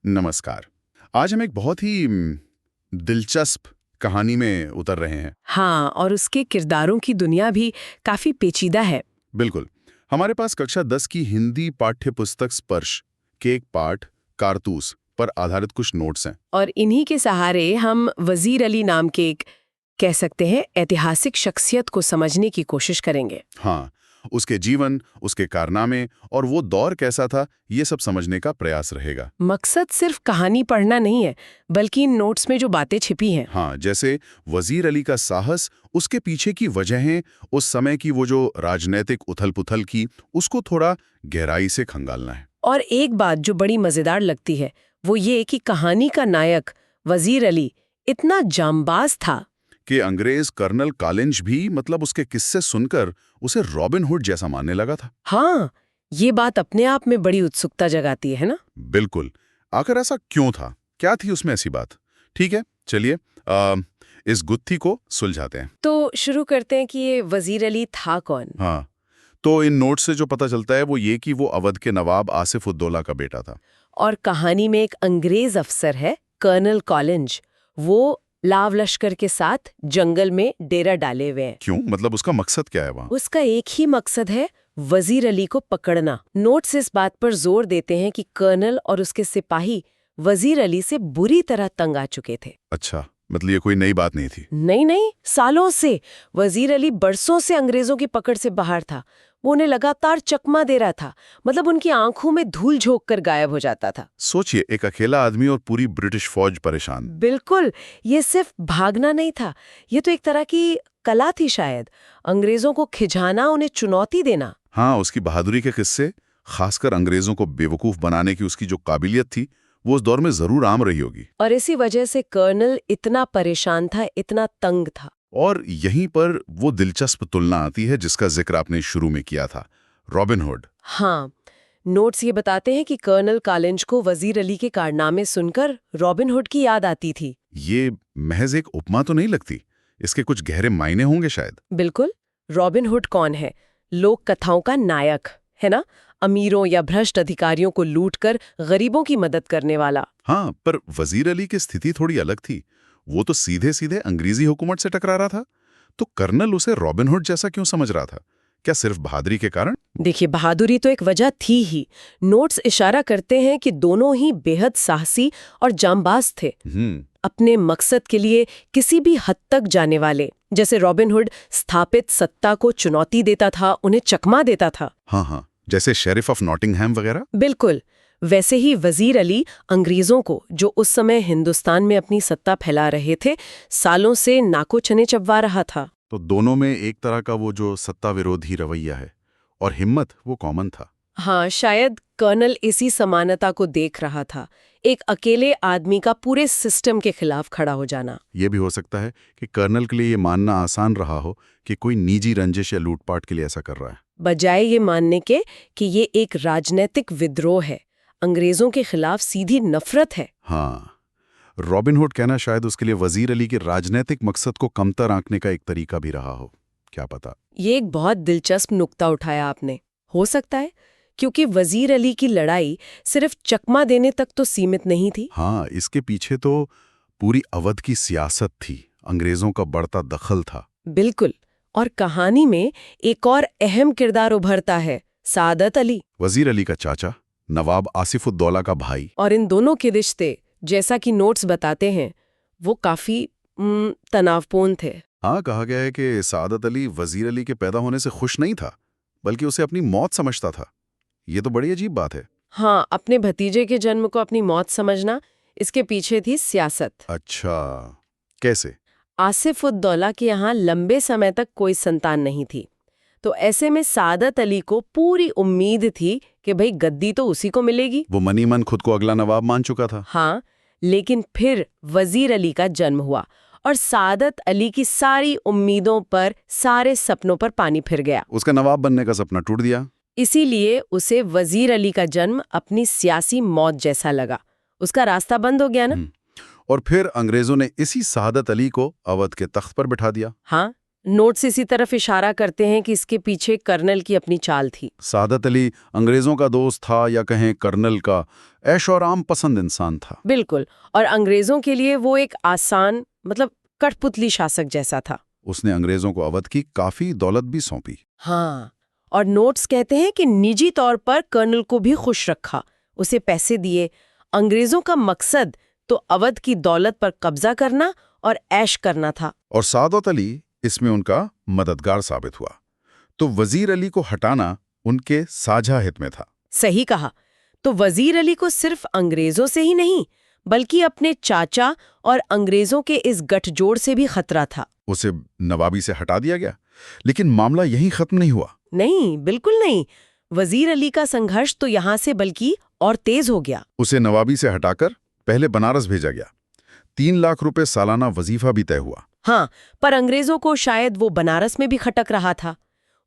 नमस्कार। आज हम एक बहुत ही दिलचस्प कहानी में उतर रहे हैं। हाँ, और उसके किरदारों की दुनिया भी काफी पेचीदा है। बिल्कुल। हमारे पास कक्षा 10 की हिंदी पाठ्य पुस्तक स्पर्श के एक पाठ कारतूस पर आधारित कुछ नोट्स हैं। और इन्हीं के सहारे हम वजीर अली नाम के एक कह सकते हैं ऐतिहासिक शख्सियत को समझने की कोशिश करेंगे। हाँ, उसके जीवन, उसके कारनामे और वो दौर कैसा था, ये सब समझने का प्रयास रहेगा। मकसद सिर्फ कहानी पढ़ना नहीं है, बल्कि इन नोट्स में जो बातें छिपी हैं। हाँ, जैसे वजीर अली का साहस, उसके पीछे की वजहें, उस समय की वो जो राजनैतिक उथल-पुथल की, उसको थोड़ा गहराई से खंगालना है। और एक बात जो बड़ी मजेदार लगती है वो ये कि कहानी का नायक वजीर अली इतना जांबाज था कि अंग्रेज कर्नल कॉलिंज भी मतलब उसके किस्से सुनकर उसे रॉबिन हुड जैसा मानने लगा था। हाँ, ये बात अपने आप में बड़ी उत्सुकता जगाती है ना। बिल्कुल। आखिर ऐसा क्यों था? क्या थी उसमें ऐसी बात? ठीक है, चलिए इस गुत्थी को सुलझाते हैं। तो शुरू करते हैं कि ये वजीर अली था कौन। हाँ, तो इन नोट से जो पता चलता है वो ये कि वो अवध के नवाब आसिफ उद्दौला का बेटा था। और कहानी में एक अंग्रेज अफसर है कर्नल कॉलिंज। वो लाव लश्कर के साथ जंगल में डेरा डाले हुए हैं। क्यों? मतलब उसका मकसद क्या है वहाँ? उसका एक ही मकसद है, वजीर अली को पकड़ना। नोट्स इस बात पर जोर देते हैं कि कर्नल और उसके सिपाही वजीर अली से बुरी तरह तंग आ चुके थे। अच्छा, मतलब ये कोई नई बात नहीं थी। नहीं नहीं, सालों से वजीर अली बरसों से अंग्रेजों की पकड़ से बाहर था। वो उन्हें लगातार चकमा दे रहा था, मतलब उनकी आंखों में धूल झोंक कर गायब हो जाता था। सोचिए, एक अकेला आदमी और पूरी ब्रिटिश फौज परेशान। बिल्कुल, ये सिर्फ भागना नहीं था, ये तो एक तरह की कला थी शायद। अंग्रेजों को खिंचाना, उन्हें चुनौती देना। हाँ, उसकी बहादुरी के किस्से, खासकर अंग्रेजों को बेवकूफ बनाने की उसकी जो काबिलियत थी, वो उस दौर में जरूर आम रही होगी। और इसी वजह से कर्नल इतना परेशान था, इतना तंग था। और यहीं पर वो दिलचस्प तुलना आती है जिसका जिक्र आपने शुरू में किया था, रॉबिन हुड। हाँ, नोट्स ये बताते हैं कि कर्नल कॉलिंज को वजीर अली के कारनामे सुनकर रॉबिन हुड की याद आती थी। ये महज एक उपमा तो नहीं लगती, इसके कुछ गहरे मायने होंगे शायद। बिल्कुल। रॉबिन हुड कौन है? लोक कथाओं का नायक है ना, अमीरों या भ्रष्ट अधिकारियों को लूटकर गरीबों की मदद करने वाला। हाँ, पर वजीर अली की स्थिति थोड़ी अलग थी। वो तो सीधे सीधे अंग्रेजी हुकूमत से टकरा रहा था। तो कर्नल उसे रॉबिन हुड जैसा क्यों समझ रहा था? क्या सिर्फ बहादुरी के कारण? देखिए, बहादुरी तो एक वजह थी ही। नोट्स इशारा करते हैं कि दोनों ही बेहद साहसी और जांबाज थे, अपने मकसद के लिए किसी भी हद तक जाने वाले। जैसे रॉबिन हुड स्थापित सत्ता को चुनौती देता था, उन्हें चकमा देता था। हाँ हाँ, जैसे शेरिफ ऑफ नॉटिंघैम वगैरह। बिल्कुल। वैसे ही वजीर अली अंग्रेजों को, जो उस समय हिंदुस्तान में अपनी सत्ता फैला रहे थे, सालों से नाको चने चबवा रहा था। तो दोनों में एक तरह का वो जो सत्ता विरोधी रवैया है और हिम्मत, वो कॉमन था। हाँ, शायद कर्नल इसी समानता को देख रहा था, एक अकेले आदमी का पूरे सिस्टम के खिलाफ खड़ा हो जाना। ये भी हो सकता है कि कर्नल के लिए ये मानना आसान रहा हो कि कोई निजी रंजिश या लूटपाट के लिए ऐसा कर रहा है, बजाय ये मानने के कि ये एक राजनीतिक विद्रोह है, अंग्रेजों के खिलाफ सीधी नफरत है। हाँ, रॉबिन हुड कहना शायद उसके लिए वजीर अली के राजनीतिक मकसद को कमतर आंकने का एक तरीका भी रहा हो, क्या पता। ये एक बहुत दिलचस्प नुक्ता उठाया आपने। हो सकता है, क्योंकि वजीर अली की लड़ाई सिर्फ चकमा देने तक तो सीमित नहीं थी। हाँ, इसके पीछे तो पूरी अवध की सियासत थी, अंग्रेजों का बढ़ता दखल था। बिल्कुल। और कहानी में एक और अहम किरदार उभरता है, सादत अली। वजीर अली का चाचा, नवाब आसिफ उद्दौला का भाई। और इन दोनों के रिश्ते, जैसा कि नोट्स बताते हैं, वो काफी तनावपूर्ण थे। हाँ, कहा गया है कि सादत अली वजीर अली के पैदा होने से खुश नहीं था, बल्कि उसे अपनी मौत समझता था। ये तो बड़ी अजीब बात है। हाँ, अपने भतीजे के जन्म को अपनी मौत समझना, इसके पीछे थी सियासत। अच्छा, कैसे? आसिफ उद्दौला के यहाँ लंबे समय तक कोई संतान नहीं थी, तो ऐसे में सादत अली को पूरी उम्मीद थी कि भाई गद्दी तो उसी को मिलेगी। वो मनी मन खुद को अगला नवाब मान चुका था। हाँ, लेकिन फिर वजीर अली का जन्म हुआ और सादत अली की सारी उम्मीदों पर, सारे सपनों पर पानी फिर गया। उसका नवाब बनने का सपना टूट दिया। इसीलिए उसे वजीर अली का जन्म अपनी सियासी मौत जैसा लगा। उसका रास्ता बंद हो गया ना। और फिर अंग्रेजों ने इसी सादत अली को अवध के तख्त पर बिठा दिया। हाँ, नोट्स इसी तरफ इशारा करते हैं कि इसके पीछे कर्नल की अपनी चाल थी। सादत अली अंग्रेजों का दोस्त था या कहें कर्नल का ऐश और आम पसंद इंसान था। बिल्कुल, और अंग्रेजों के लिए वो एक आसान मतलब कठपुतली शासक जैसा था। उसने अंग्रेजों को अवध की काफी दौलत भी सौंपी। हाँ, और नोट्स कहते हैं कि निजी तौर पर कर्नल को भी खुश रखा, उसे पैसे दिए। अंग्रेजों का मकसद तो अवध की दौलत पर कब्जा करना और ऐश करना था। और सादत अली इसमें उनका मददगार साबित हुआ। तो वजीर अली को हटाना उनके साझा हित में था। सही कहा। तो वजीर अली को सिर्फ अंग्रेजों से ही नहीं, बल्कि अपने चाचा और अंग्रेजों के इस गठजोड़ से भी खतरा था। उसे नवाबी से हटा दिया गया, लेकिन मामला यहीं खत्म नहीं हुआ। नहीं, बिल्कुल नहीं। वजीर अली का संघर्ष तो यहाँ से बल्कि और तेज हो गया। उसे नवाबी से हटाकर पहले बनारस भेजा गया। 3 लाख रुपए सालाना वजीफा भी तय हुआ। हाँ, पर अंग्रेजों को शायद वो बनारस में भी खटक रहा था।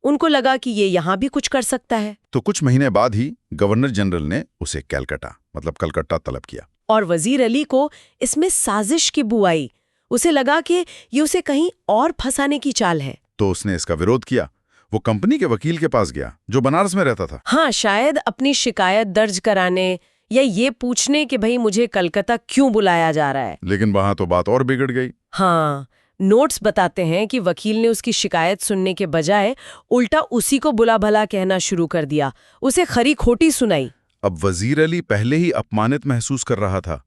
उनको लगा कि ये यहाँ भी कुछ कर सकता है। तो कुछ महीने बाद ही गवर्नर जनरल ने उसे कलकत्ता तलब किया। और वजीर अली को इसमें साजिश की बू आई। उसे लगा कि ये उसे कहीं और फंसाने की चाल है। तो उसने इसका विरोध किया। वो कंपनी के वकील के पास गया जो बनारस में रहता था। हाँ, शायद अपनी शिकायत दर्ज कराने या ये पूछने कि भाई मुझे कलकत्ता क्यों बुलाया जा रहा है। लेकिन वहां तो बात और बिगड़ गई। हाँ, नोट्स बताते हैं कि वकील ने उसकी शिकायत सुनने के बजाय उल्टा उसी को बुला भला कहना शुरू कर दिया, उसे खरी खोटी सुनाई। अब वजीर अली पहले ही अपमानित महसूस कर रहा था।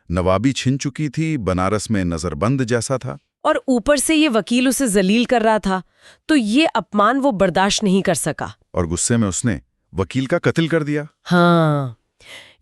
नवाबी छिन चुकी थी, बनारस में नजरबंद जैसा था, और ऊपर से ये वकील उसे जलील कर रहा था। तो ये अपमान वो बर्दाश्त नहीं कर सका और गुस्से में उसने वकील का कत्ल कर दिया। हाँ,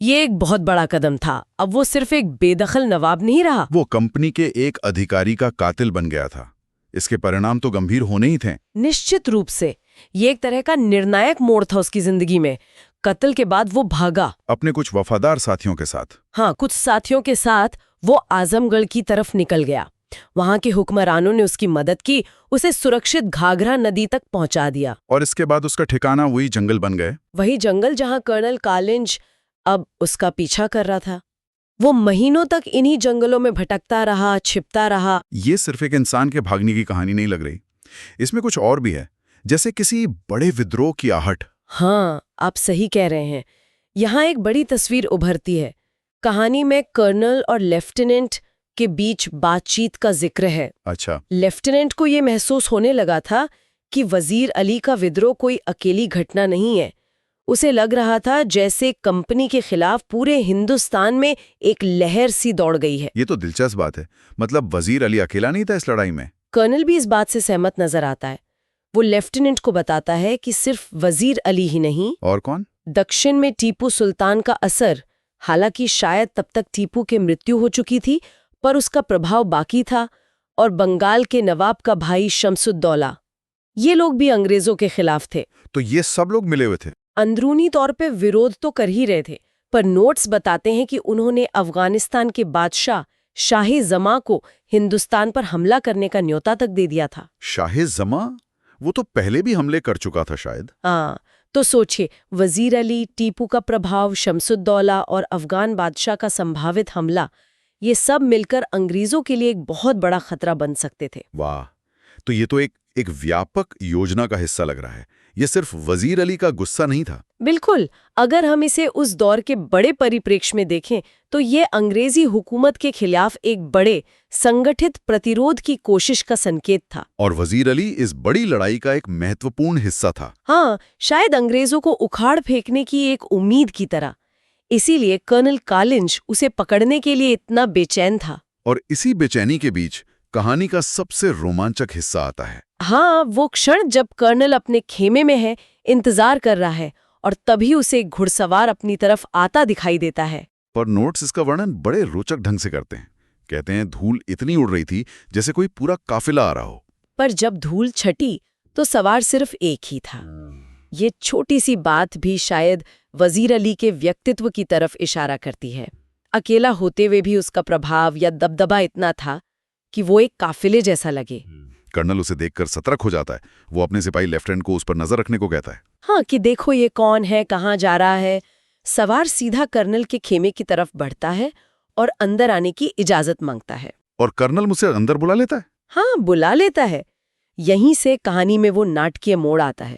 ये एक बहुत बड़ा कदम था। अब वो सिर्फ एक बेदखल नवाब नहीं रहा, वो कंपनी के एक अधिकारी का कातिल बन गया था। इसके परिणाम तो गंभीर होने ही थे। निश्चित रूप से ये एक तरह का निर्णायक मोड़ था उसकी जिंदगी में। कत्ल के बाद वो भागा अपने कुछ वफादार साथियों के साथ। हाँ, कुछ साथियों के साथ वो आजमगढ़ की तरफ निकल गया। वहां के हुक्मरानों ने उसकी मदद की, उसे सुरक्षित घाघरा नदी तक पहुंचा दिया। और इसके बाद उसका ठिकाना वही जंगल बन गए। वही जंगल जहां कर्नल कालिंज अब उसका पीछा कर रहा था। वो महीनों तक इन्हीं जंगलों में भटकता रहा, छिपता रहा। ये सिर्फ एक इंसान के भागने की कहानी नहीं लग रही, इसमें कुछ और भी है, जैसे किसी बड़े विद्रोह की आहट। हाँ, आप सही कह रहे हैं। यहाँ एक बड़ी तस्वीर उभरती है। कहानी में कर्नल और लेफ्टिनेंट के बीच बातचीत का जिक्र है। अच्छा। लेफ्टिनेंट को ये महसूस होने लगा था कि वजीर अली का विद्रोह कोई अकेली घटना नहीं है। उसे लग रहा था जैसे कंपनी के खिलाफ पूरे हिंदुस्तान में एक लहर सी दौड़ गई है। ये तो दिलचस्प बात है। मतलब वजीर अली अकेला नहीं था इस लड़ाई में। कर्नल भी इस बात से सहमत नजर आता है। वो लेफ्टिनेंट को बताता है कि सिर्फ वजीर अली ही नहीं, और कौन? दक्षिण में टीपू सुल्तान का असर, हालांकि शायद तब तक टीपू की मृत्यु हो चुकी थी, पर उसका प्रभाव बाकी था, और बंगाल के नवाब का भाई शमसुद्दौला, ये लोग भी अंग्रेजों के खिलाफ थे। तो ये सब लोग मिले हुए थे। अंदरूनी तौर पे विरोध तो कर ही रहे थे, पर नोट्स बताते हैं कि उन्होंने अफगानिस्तान के बादशाह शाह जमा को हिंदुस्तान पर हमला करने का न्योता तक दे दिया था। शाह जमा? वो तो पहले भी हमले कर चुका था शायद। हाँ, तो सोचिए, वजीर अली, टीपू का प्रभाव, शमसुद्दौला और अफगान बादशाह का संभावित हमला, ये सब मिलकर अंग्रेजों के लिए एक बहुत बड़ा खतरा बन सकते थे। वाह, तो ये तो एक व्यापक योजना का हिस्सा लग रहा है। ये सिर्फ वजीर अली का गुस्सा नहीं था। बिल्कुल, अगर हम इसे उस दौर के बड़े परिप्रेक्ष्य में देखें तो ये अंग्रेजी हुकूमत के खिलाफ एक बड़े संगठित प्रतिरोध की कोशिश का संकेत था। और वजीर अली इस बड़ी लड़ाई का एक महत्वपूर्ण हिस्सा था। हाँ, शायद अंग्रेजों को उखाड़ फेंकने की एक उम्मीद की तरह। इसीलिए कर्नल कालिंज उसे पकड़ने के लिए इतना बेचैन था। और इसी बेचैनी के बीच कहानी का सबसे रोमांचक हिस्सा आता है। हाँ, वो क्षण जब कर्नल अपने खेमे में है, इंतजार कर रहा है, और तभी उसे एक घुड़सवार अपनी तरफ आता दिखाई देता है। पर नोट्स इसका वर्णन बड़े रोचक ढंग से करते हैं। कहते हैं धूल इतनी उड़ रही थी जैसे कोई पूरा काफिला आ रहा हो। पर जब धूल छटी तो सवार सिर्फ एक ही था। ये छोटी सी बात भी शायद वजीर अली के व्यक्तित्व की तरफ इशारा करती है। अकेला होते हुए भी उसका प्रभाव या दबदबा इतना था कि वो एक काफिले जैसा लगे। कर्नल उसे देखकर सतर्क हो जाता है। वो अपने सिपाही लेफ्टिनेंट को उस पर नजर रखने को कहता है। हाँ, कि देखो ये कौन है, कहाँ जा रहा है। सवार सीधा कर्नल के खेमे की तरफ बढ़ता है और अंदर आने की इजाजत मांगता है। और कर्नल मुझसे अंदर बुला लेता है। हाँ, बुला लेता है, यहीं से कहानी में वो नाटकीय मोड़ आता है।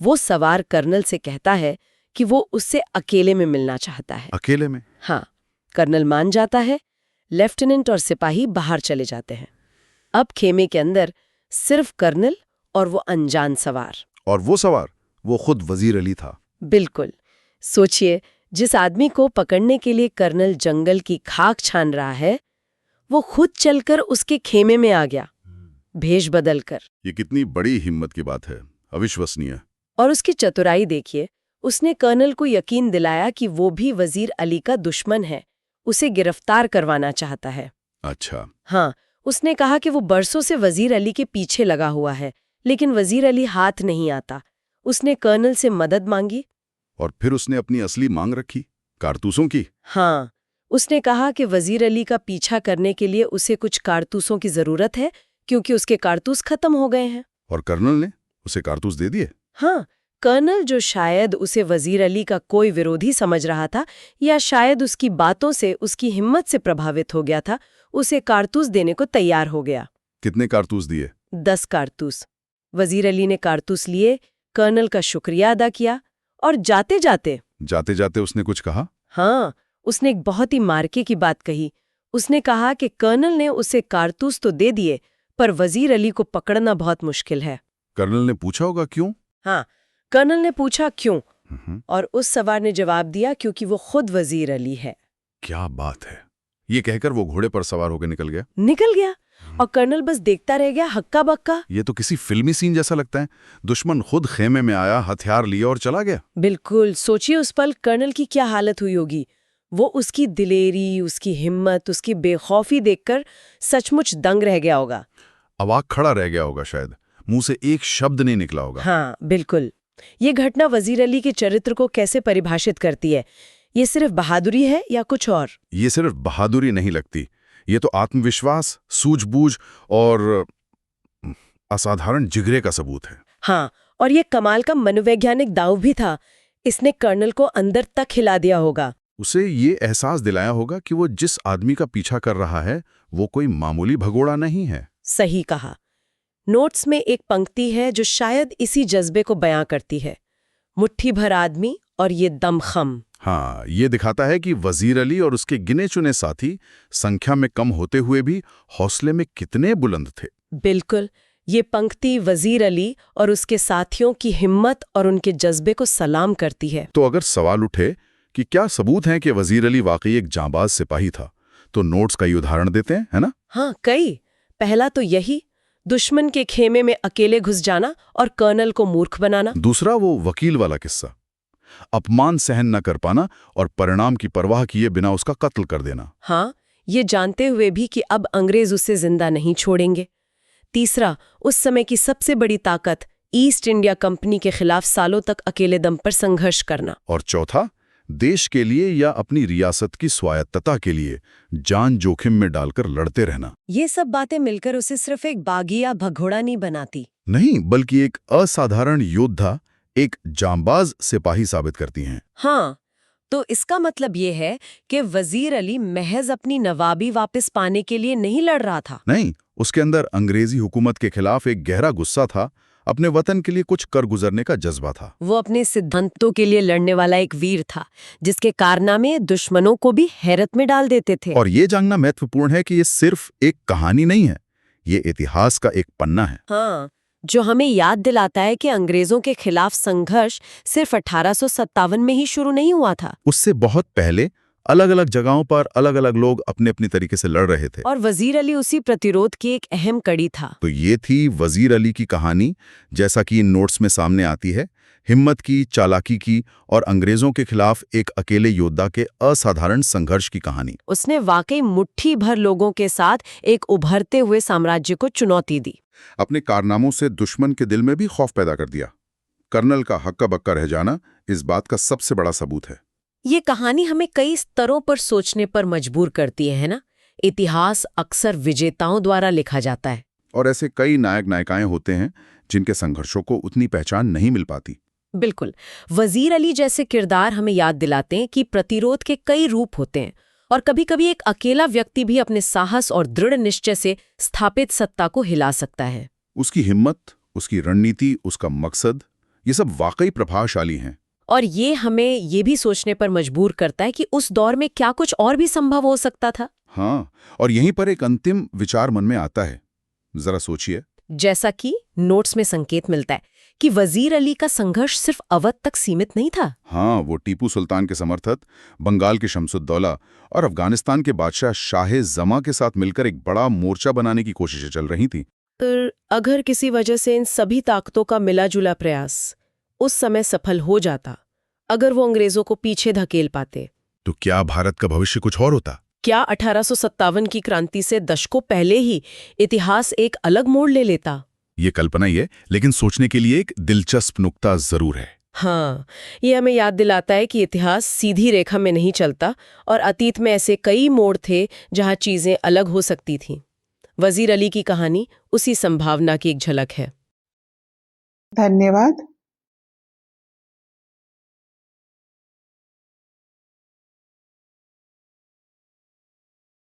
वो सवार कर्नल से कहता है कि वो उससे अकेले में मिलना चाहता है। अकेले में? हाँ, कर्नल मान जाता है। लेफ्टिनेंट और सिपाही बाहर चले जाते हैं। अब खेमे के अंदर सिर्फ कर्नल और वो अनजान सवार। और वो सवार, वो खुद वजीर अली था। बिल्कुल। सोचिए, जिस आदमी को पकड़ने के लिए कर्नल जंगल की खाक छान रहा है, वो खुद चलकर उसके खेमे में आ गया, भेष बदलकर। ये कितनी बड़ी हिम्मत की बात है, अविश्वसनीय। और उसकी चतुराई देखिए, उसने कर्नल को यकीन दिलाया कि वो भी वजीर अली का दुश्मन है, उसे गिरफ्तार करवाना चाहता है। अच्छा। हाँ, उसने कहा कि वो बरसों से वजीर अली के पीछे लगा हुआ है, लेकिन वजीर अली हाथ नहीं आता। उसने कर्नल से मदद मांगी। और फिर उसने अपनी असली मांग रखी, कारतूसों की। हाँ, उसने कहा कि वजीर अली का पीछा करने के लिए उसे कुछ कारतूसों की जरूरत है, क्योंकि उसके कारतूस खत्म हो गए हैं। और कर्नल ने उसे कारतूस दे दिए? हाँ, कर्नल, जो शायद उसे वजीर अली का कोई विरोधी समझ रहा था, या शायद उसकी बातों से, उसकी हिम्मत से प्रभावित हो गया था, उसे कारतूस देने को तैयार हो गया। कितने कारतूस दिए? 10 कारतूस। वजीर अली ने कारतूस लिए, कर्नल का शुक्रिया अदा किया, और जाते जाते उसने कुछ कहा? हाँ, उसने एक बहुत ही मार्के की बात कही। उसने कहा कि कर्नल ने उसे कारतूस तो दे दिए, पर वजीर अली को पकड़ना बहुत मुश्किल है। कर्नल ने पूछा होगा क्यों? हाँ, कर्नल ने पूछा क्यों, और उस सवार ने जवाब दिया, क्योंकि वो खुद वजीर अली है। क्या बात है! ये कहकर वो घोड़े पर सवार होकर निकल गया। और कर्नल बस देखता रह गया, हक्का बक्का। ये तो किसी फिल्मी सीन जैसा लगता है। दुश्मन खुद खेमे में आया, हथियार लिया और चला गया। बिल्कुल। सोचिए उस पल कर्नल की क्या हालत हुई होगी। वो उसकी दिलेरी, उसकी हिम्मत, उसकी बेखौफी देखकर सचमुच दंग रह गया होगा। अवाक खड़ा रह गया होगा, शायद मुंह से एक शब्द नहीं निकला होगा। हाँ, बिल्कुल। ये घटना वजीर अली के चरित्र को कैसे परिभाषित करती है? ये सिर्फ बहादुरी है या कुछ और? ये सिर्फ बहादुरी नहीं लगती, ये तो आत्मविश्वास, सूझबूझ और असाधारण जिगरे का सबूत है। हाँ, और ये कमाल का मनोवैज्ञानिक दांव भी था। इसने कर्नल को अंदर तक हिला दिया होगा। उसे ये एहसास दिलाया होगा कि वो जिस आदमी का पीछा कर रहा है, वो कोई मामूली भगोड़ा नहीं है। सही कहा। नोट्स में एक पंक्ति है जो शायद इसी जज्बे को बयां करती है। मुट्ठी भर आदमी और ये दमखम। हाँ, ये दिखाता है कि वजीर अली और उसके गिने चुने साथी संख्या में कम होते हुए भी हौसले में कितने बुलंद थे। बिल्कुल। ये पंक्ति वजीर अली और उसके साथियों की हिम्मत और उनके जज्बे को सलाम करती है। तो अगर सवाल उठे कि क्या सबूत हैं कि वजीर अली वाकई एक जांबाज सिपाही था, तो नोट्स का ही उदाहरण देते हैं, है ना? हाँ, कई। पहला तो यही, दुश्मन के खेमे में अकेले घुस जाना और कर्नल को मूर्ख बनाना। दूसरा वो वकील वाला किस्सा, अपमान सहन न कर पाना और परिणाम की परवाह किए बिना उसका कत्ल कर देना। हाँ, ये जानते हुए भी कि अब अंग्रेज उसे जिंदा नहीं छोड़ेंगे। तीसरा, उस समय की सबसे बड़ी ताकत ईस्ट इंडिया कंपनी के खिलाफ सालों तक अकेले दम पर संघर्ष करना। और चौथा, देश के लिए या अपनी रियासत की स्वायत्तता के लिए जान जोखिम में डालकर लड़ते रहना। ये सब बातें मिलकर उसे सिर्फ एक बागी या भगोड़ा नहीं बनाती। नहीं, बल्कि एक असाधारण योद्धा, एक जांबाज सिपाही साबित करती हैं। हाँ, तो इसका मतलब ये है कि वजीर अली महज अपनी नवाबी वापस पाने के लिए नहीं लड़ रहा था। नहीं, उसके अंदर अंग्रेजी हुकूमत के खिलाफ एक गहरा गुस्सा था, अपने वतन के लिए कुछ कर गुजरने का जज्बा था। वो अपने सिद्धांतों के लिए लड़ने वाला एक वीर था, जिसके कारनामे दुश्मनों को भी हैरत में डाल देते थे। और ये जानना महत्वपूर्ण है कि ये सिर्फ एक कहानी नहीं है, ये इतिहास का एक पन्ना है। हाँ, जो हमें याद दिलाता है कि अंग्रेजों के खिलाफ संघर्ष सिर्फ 1857 में ही शुरू नहीं हुआ था। उससे बहुत पहले अलग अलग जगहों पर अलग अलग लोग अपने अपनी तरीके से लड़ रहे थे, और वजीर अली उसी प्रतिरोध की एक अहम कड़ी था। तो ये थी वजीर अली की कहानी, जैसा कि इन नोट्स में सामने आती है। हिम्मत की, चालाकी की और अंग्रेजों के खिलाफ एक अकेले योद्धा के असाधारण संघर्ष की कहानी। उसने वाकई मुट्ठी भर लोगों के साथ एक उभरते हुए साम्राज्य को चुनौती दी। अपने कारनामों से दुश्मन के दिल में भी खौफ पैदा कर दिया। कर्नल का हक्का बक्का रह जाना इस बात का सबसे बड़ा सबूत है। ये कहानी हमें कई स्तरों पर सोचने पर मजबूर करती है ना? इतिहास अक्सर विजेताओं द्वारा लिखा जाता है, और ऐसे कई नायक नायिकाएं होते हैं जिनके संघर्षों को उतनी पहचान नहीं मिल पाती। बिल्कुल। वजीर अली जैसे किरदार हमें याद दिलाते हैं कि प्रतिरोध के कई रूप होते हैं, और कभी-कभी एक अकेला व्यक्ति भी अपने साहस और दृढ़ निश्चय से स्थापित सत्ता को हिला सकता है। उसकी हिम्मत, उसकी रणनीति, उसका मकसद, ये सब वाकई प्रभावशाली हैं। और ये हमें ये भी सोचने पर मजबूर करता है कि उस दौर में क्या कुछ और भी संभव हो सकता था। हाँ, और यहीं पर एक अंतिम विचार मन में आता है। जरा सोचिए। जैसा कि नोट्स में संकेत मिलता है कि वजीर अली का संघर्ष सिर्फ अवध तक सीमित नहीं था। हाँ, वो टीपू सुल्तान के समर्थक, बंगाल के शमसुद्दौला और अफगानिस्तान के बादशाह शाह जमा के साथ मिलकर एक बड़ा मोर्चा बनाने की कोशिशें चल रही थी। पर अगर किसी वजह से इन सभी ताकतों का मिला-जुला प्रयास उस समय सफल हो जाता, अगर वो अंग्रेजों को पीछे धकेल पाते, तो क्या भारत का भविष्य कुछ और होता? क्या 1857 की क्रांति से दशकों पहले ही इतिहास एक अलग मोड़ ले लेता? ये कल्पना ही है, लेकिन सोचने के लिए एक दिलचस्प नुक्ता जरूर है। हाँ, ये हमें याद दिलाता है कि इतिहास सीधी रेखा में नहीं चलता और अतीत में ऐसे कई मोड़ थे जहां चीजें अलग हो सकती थीं। वजीर अली की कहानी उसी संभावना की एक झलक है। धन्यवाद।